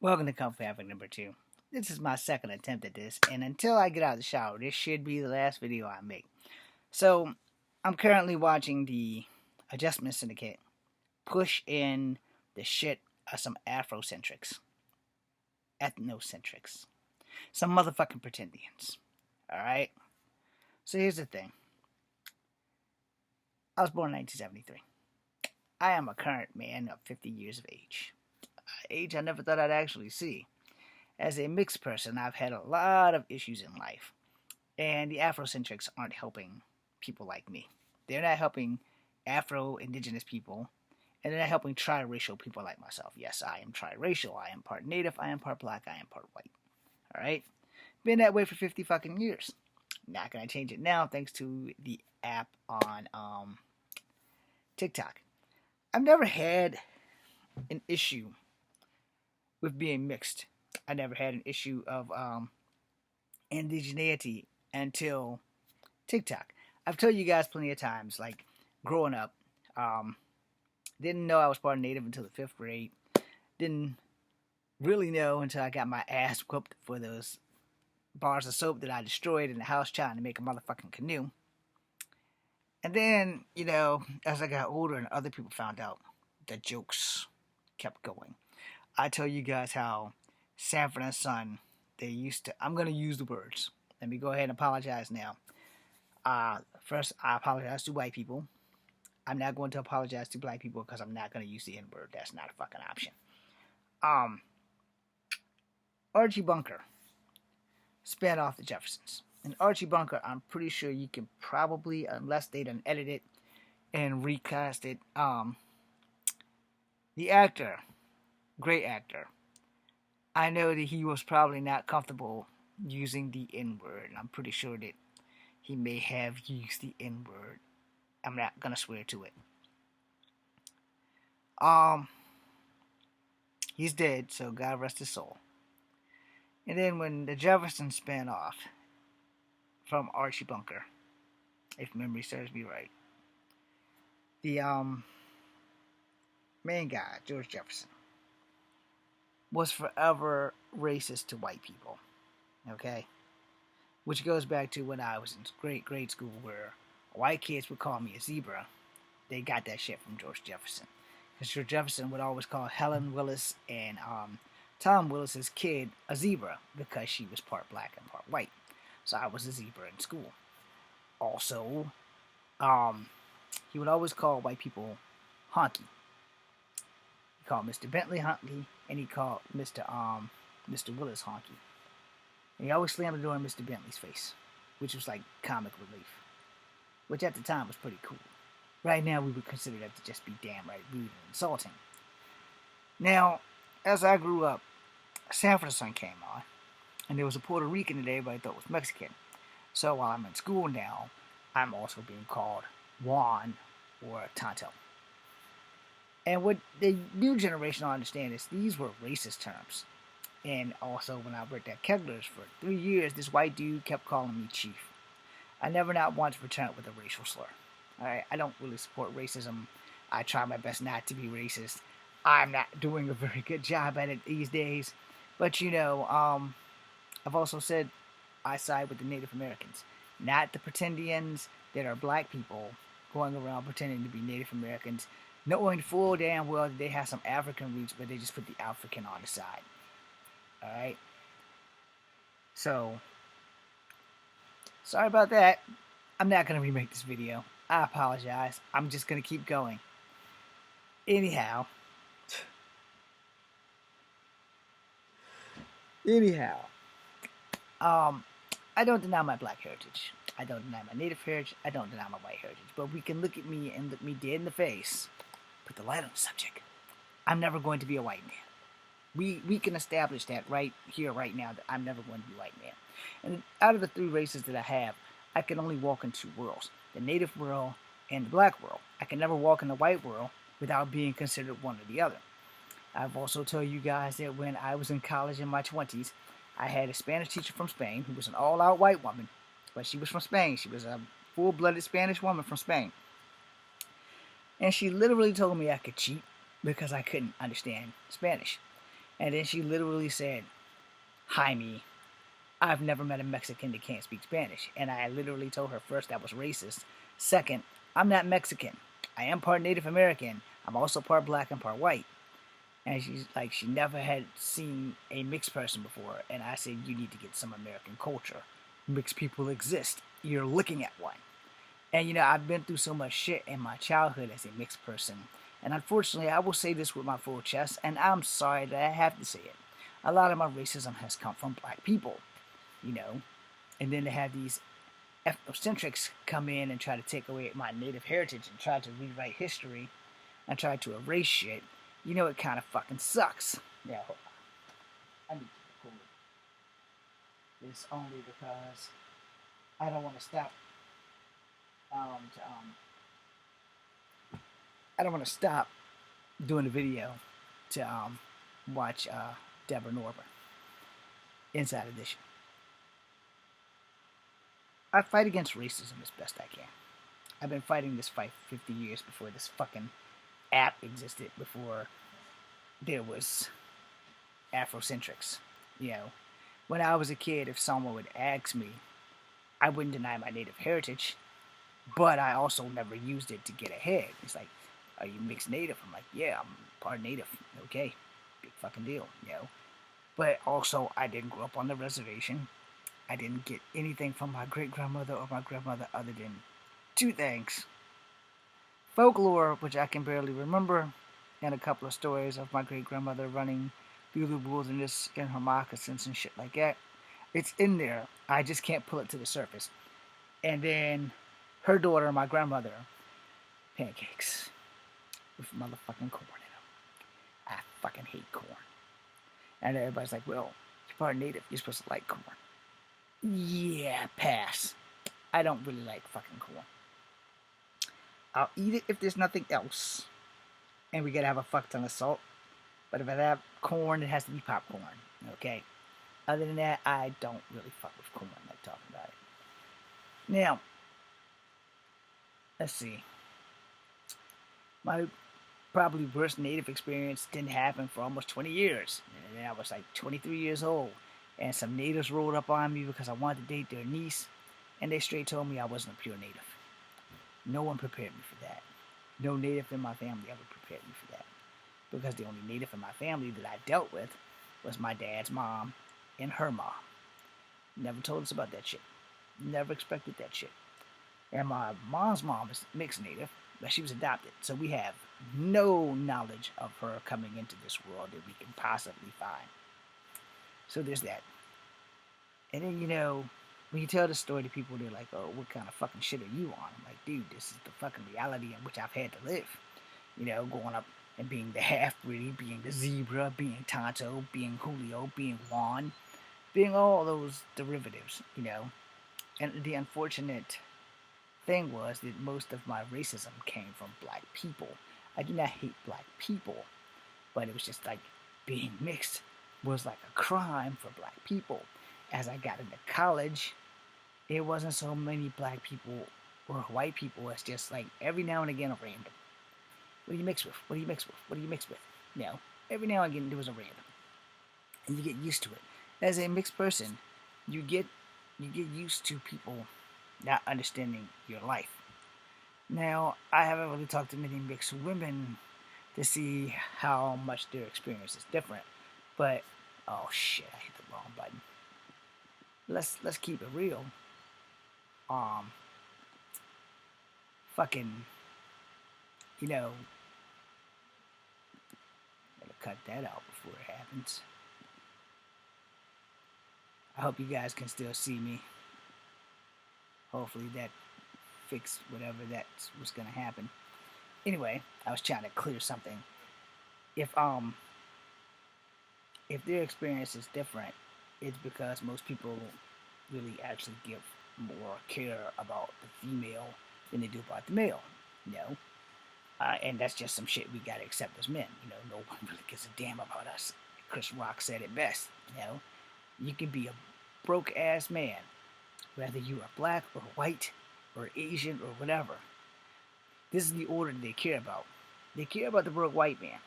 Welcome to Comfy Havoc number 2. This is my second attempt at this, and until I get out of the shower, this should be the last video I make. So, I'm currently watching the Adjustment Syndicate push in the shit of some Afrocentrics, ethnocentrics, some motherfucking pretendians. Alright? So here's the thing. I was born in 1973. I am a current man of 50 years of age. Age I never thought I'd actually see. As a mixed person, I've had a lot of issues in life, and the Afrocentrics aren't helping people like me. They're not helping Afro-Indigenous people, and they're not helping triracial people like myself. Yes, I am triracial. I am part Native. I am part Black. I am part white. All right? Been that way for 50 fucking years. Not gonna change it now, thanks to the app on TikTok. I've never had an issue with being mixed. I never had an issue of indigeneity until TikTok. I've told you guys plenty of times, like growing up, didn't know I was part of Native until the 5th grade. Didn't really know until I got my ass whooped for those bars of soap that I destroyed in the house trying to make a motherfucking canoe. And then, as I got older and other people found out, the jokes kept going. I tell you guys how Sanford and Son, they used to, I'm going to use the words. Let me go ahead and apologize now. First, I apologize to white people. I'm not going to apologize to black people because I'm not going to use the N-word. That's not a fucking option. Archie Bunker spanned off the Jeffersons. And Archie Bunker, I'm pretty sure you can probably, unless they done edited it and recast it, the actor, great actor, I know that he was probably not comfortable using the N-word. I'm pretty sure that he may have used the N-word. I'm not gonna swear to it. He's dead, so God rest his soul. And then when the Jeffersons spun off from Archie Bunker, if memory serves me right, the main guy, George Jefferson, was forever racist to white people. Okay? Which goes back to when I was in grade school where white kids would call me a zebra. They got that shit from George Jefferson. Because George Jefferson would always call Helen Willis and Tom Willis's kid a zebra because she was part black and part white. So I was a zebra in school. Also, he would always call white people honky. He called Mr. Bentley honky, and he called Mr. Willis honky. And he always slammed the door in Mr. Bentley's face, which was like comic relief, which at the time was pretty cool. Right now, we would consider that to just be damn right rude and insulting. Now, as I grew up, Sanford and Son came on, and there was a Puerto Rican that everybody thought was Mexican. So while I'm in school now, I'm also being called Juan or Tonto. And what the new generation don't understand is these were racist terms. And also, when I worked at Kegler's for 3 years, this white dude kept calling me Chief. I never not once returned with a racial slur. Alright, I don't really support racism. I try my best not to be racist. I'm not doing a very good job at it these days. But I've also said I side with the Native Americans. Not the pretendians that are black people going around pretending to be Native Americans, knowing full damn well that they have some African roots, but they just put the African on the side. Alright? So, sorry about that. I'm not going to remake this video. I apologize. I'm just going to keep going. Anyhow, I don't deny my black heritage. I don't deny my native heritage. I don't deny my white heritage. But we can look at me and look me dead in the face, put the light on the subject. I'm never going to be a white man. We can establish that right here, right now, that I'm never going to be a white man. And out of the 3 races that I have, I can only walk in 2 worlds. The native world and the black world. I can never walk in the white world without being considered one or the other. I've also told you guys that when I was in college in my 20s, I had a Spanish teacher from Spain who was an all-out white woman, but she was from Spain. She was a full-blooded Spanish woman from Spain. And she literally told me I could cheat because I couldn't understand Spanish. And then she literally said, "Hi, me. I've never met a Mexican that can't speak Spanish." And I literally told her, first, that was racist. Second, I'm not Mexican. I am part Native American. I'm also part black and part white. And she's like, she never had seen a mixed person before. And I said, you need to get some American culture. Mixed people exist. You're looking at one. And I've been through so much shit in my childhood as a mixed person. And unfortunately, I will say this with my full chest, and I'm sorry that I have to say it. A lot of my racism has come from black people, you know. And then to have these ethnocentrics come in and try to take away my native heritage and try to rewrite history and try to erase shit, it kind of fucking sucks. Yeah, I need to record this only because I don't want to stop. To, I don't want to stop doing the video to watch Deborah Norber Inside Edition. I fight against racism as best I can. I've been fighting this fight for 50 years before this fucking app existed, before there was Afrocentrics. When I was a kid, if someone would ask me, I wouldn't deny my native heritage, but I also never used it to get ahead. It's like, are you mixed native? I'm like, yeah, I'm part native. Okay, big fucking deal, But also, I didn't grow up on the reservation. I didn't get anything from my great-grandmother or my grandmother other than two things. Folklore, which I can barely remember, and a couple of stories of my great-grandmother running through the wilderness in her moccasins and shit like that. It's in there. I just can't pull it to the surface. And then her daughter, my grandmother, pancakes with motherfucking corn in them. I fucking hate corn. And everybody's like, well, you're part native. You're supposed to like corn. Yeah, pass. I don't really like fucking corn. I'll eat it if there's nothing else. And we gotta have a fuck ton of salt. But if I have corn, it has to be popcorn. Okay? Other than that, I don't really fuck with corn, like talking about it. Now, let's see. My probably worst native experience didn't happen for almost 20 years. And then I was like 23 years old. And some natives rolled up on me because I wanted to date their niece. And they straight told me I wasn't a pure native. No one prepared me for that. No native in my family ever prepared me for that. Because the only native in my family that I dealt with was my dad's mom and her mom. Never told us about that shit. Never expected that shit. And my mom's mom is mixed native, but she was adopted. So we have no knowledge of her coming into this world that we can possibly find. So there's that. And then, when you tell the story to people, they're like, oh, what kind of fucking shit are you on? I'm like, dude, this is the fucking reality in which I've had to live. Going up and being the half-breed, being the zebra, being Tonto, being Julio, being Juan, being all those derivatives, And the unfortunate thing was that most of my racism came from black people. I do not hate black people, but it was just like being mixed was like a crime for black people. As I got into college, it wasn't so many black people or white people. It's just like every now and again a random. What do you mix with? What do you mix with? What do you mix with? Every now and again there was a random. And you get used to it. As a mixed person, you get used to people not understanding your life. Now, I haven't really talked to many mixed women to see how much their experience is different. But oh shit, I hit the wrong button. Let's keep it real. Fucking, gotta cut that out before it happens. I hope you guys can still see me. Hopefully that fixed whatever that was gonna happen. Anyway, I was trying to clear something. If their experience is different, it's because most people really actually give more care about the female than they do about the male, and that's just some shit we gotta accept as men. No one really gives a damn about us. Chris Rock said it best. You can be a broke ass man, whether you are black or white or Asian or whatever. This is the order they care about. They care about the broke white man.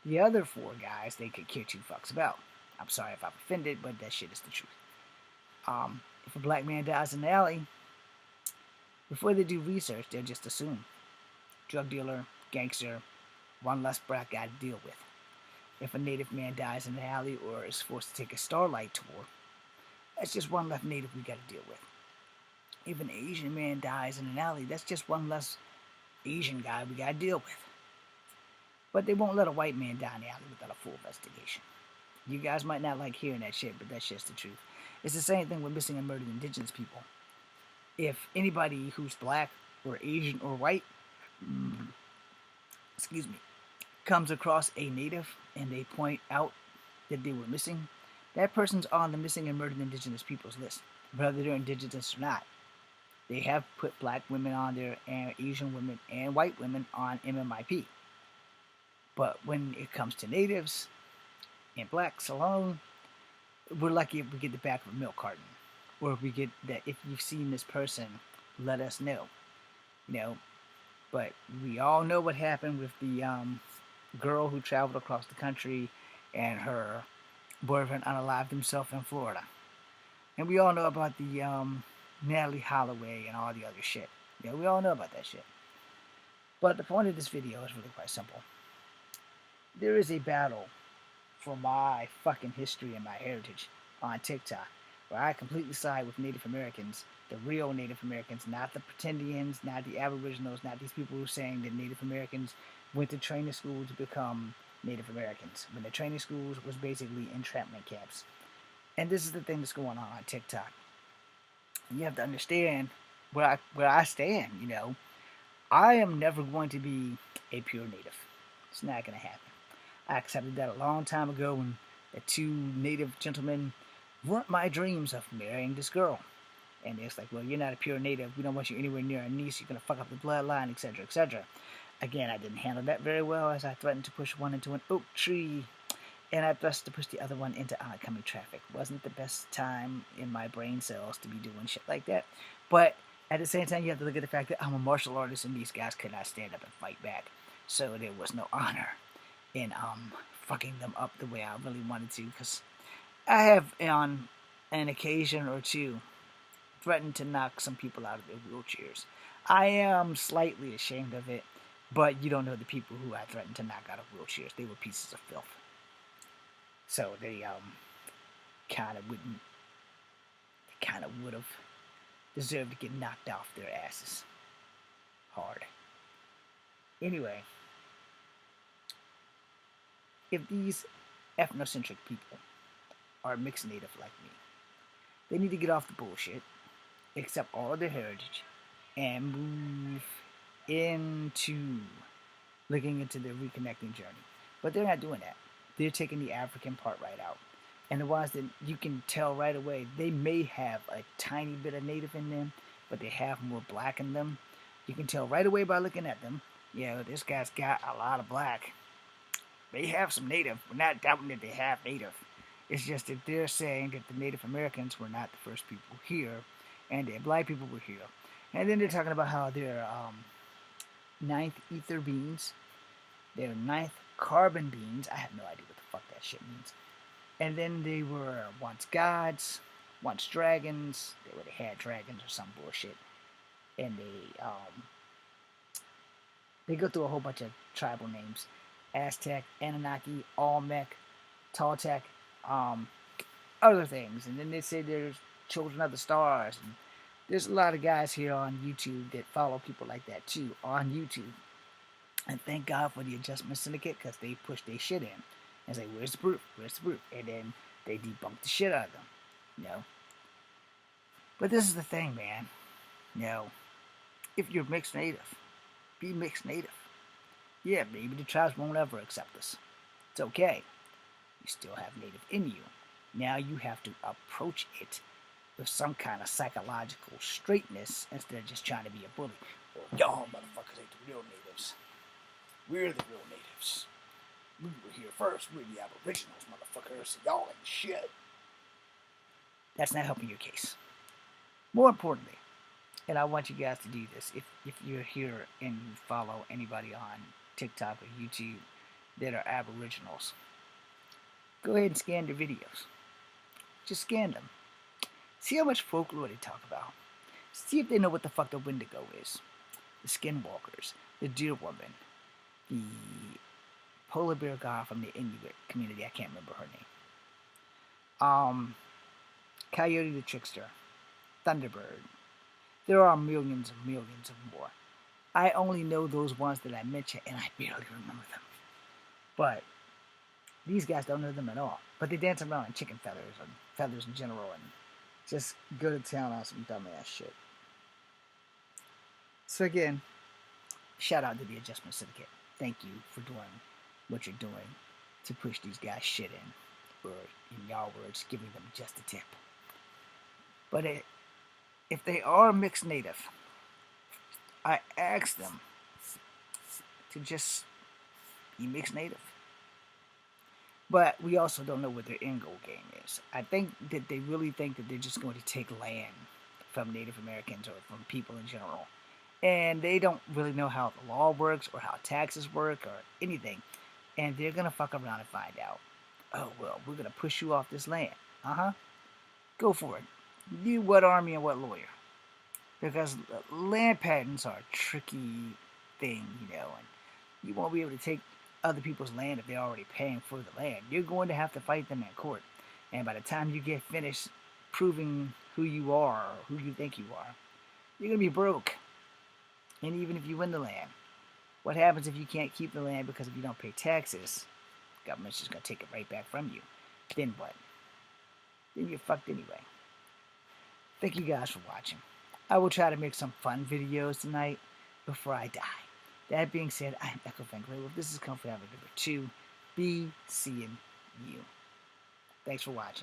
The other four guys, they could care two fucks about. I'm sorry if I'm offended, but that shit is the truth. If a black man dies in the alley, before they do research, they'll just assume drug dealer, gangster, one less black guy to deal with. If a native man dies in the alley or is forced to take a Starlight tour, that's just one less native we got to deal with. If an Asian man dies in an alley, that's just one less Asian guy we got to deal with. But they won't let a white man die in the alley without a full investigation. You guys might not like hearing that shit, but that's just the truth. It's the same thing with missing and murdered indigenous people. If anybody who's black or Asian or white, excuse me, comes across a native and they point out that they were missing, that person's on the missing and murdered indigenous peoples list, whether they're indigenous or not. They have put black women on there and Asian women and white women on MMIP. But when it comes to natives and blacks alone, we're lucky if we get the back of a milk carton. Or if we get that, if you've seen this person, let us know. But we all know what happened with the girl who traveled across the country and her boyfriend unalived himself in Florida. And we all know about the Natalie Holloway and all the other shit. We all know about that shit. But the point of this video is really quite simple. There is a battle for my fucking history and my heritage on TikTok, where I completely side with Native Americans, the real Native Americans, not the pretendians, not the Aboriginals, not these people who are saying that Native Americans went to training school to become Native Americans, when the training schools was basically entrapment camps. And this is the thing that's going on TikTok. You have to understand where I stand. I am never going to be a pure Native. It's not going to happen. I accepted that a long time ago when the two Native gentlemen weren't my dreams of marrying this girl. And it's like, well, you're not a pure Native. We don't want you anywhere near our niece. You're going to fuck up the bloodline, etc., etc. Again, I didn't handle that very well, as I threatened to push one into an oak tree, and I threatened to push the other one into oncoming traffic. Wasn't the best time in my brain cells to be doing shit like that. But at the same time, you have to look at the fact that I'm a martial artist, and these guys could not stand up and fight back. So there was no honor in fucking them up the way I really wanted to, because I have on an occasion or two threatened to knock some people out of their wheelchairs. I am slightly ashamed of it, but you don't know the people who I threatened to knock out of wheelchairs. They were pieces of filth. So they kind of would have deserved to get knocked off their asses hard. Anyway, if these ethnocentric people are mixed native like me, they need to get off the bullshit, accept all of their heritage, and move into looking into their reconnecting journey. But they're not doing that. They're taking the African part right out. And the ones that you can tell right away, they may have a tiny bit of native in them, but they have more black in them. You can tell right away by looking at them. This guy's got a lot of black. They have some native. We're not doubting that they have native. It's just that they're saying that the Native Americans were not the first people here, and that black people were here. And then they're talking about how they're ninth ether beings, they're ninth carbon beings. I have no idea what the fuck that shit means. And then they were once gods, once dragons. They would have had dragons or some bullshit. And they go through a whole bunch of tribal names: Aztec, Anunnaki, Olmec, Toltec, other things. And then they say there's children of the stars. And there's a lot of guys here on YouTube that follow people like that too on YouTube. And thank God for the Adjustment Syndicate, because they push their shit in and say, where's the proof? Where's the proof? And then they debunk the shit out of them. But this is the thing, man. If you're mixed native, be mixed native. Yeah, maybe the tribes won't ever accept us. It's okay. You still have native in you. Now you have to approach it with some kind of psychological straightness instead of just trying to be a bully. Y'all motherfuckers ain't the real natives. We're the real natives. We were here first. We're the aboriginals, motherfuckers. Y'all ain't shit. That's not helping your case. More importantly, and I want you guys to do this, if you're here and you follow anybody on TikTok or YouTube that are aboriginals. Go ahead and scan their videos. Just scan them. See how much folklore they talk about. See if they know what the fuck the Wendigo is. The Skinwalkers, the Deer Woman, the polar bear god from the Inuit community. I can't remember her name. Coyote the Trickster, Thunderbird. There are millions and millions of more. I only know those ones that I mentioned, and I barely remember them. But these guys don't know them at all. But they dance around in chicken feathers and feathers in general, and just go to town on some dumbass shit. So again, shout out to the Adjustment Syndicate. Thank you for doing what you're doing to push these guys shit in, or in y'all words, giving them just a tip. But if they are mixed native, I ask them to just be mixed native. But we also don't know what their end goal game is. I think that they really think that they're just going to take land from Native Americans or from people in general. And they don't really know how the law works or how taxes work or anything. And they're going to fuck around and find out. Oh, well, we're going to push you off this land. Uh-huh. Go for it. You what army and what lawyer? Because land patents are a tricky thing, you know, and you won't be able to take other people's land if they're already paying for the land. You're going to have to fight them in court. And by the time you get finished proving who you are or who you think you are, you're going to be broke. And even if you win the land, what happens if you can't keep the land because if you don't pay taxes, the government's just going to take it right back from you. Then what? Then you're fucked anyway. Thank you guys for watching. I will try to make some fun videos tonight before I die. That being said, I'm Echo Van Grey. This is Comfort Habit number 2. Be seeing you. Thanks for watching.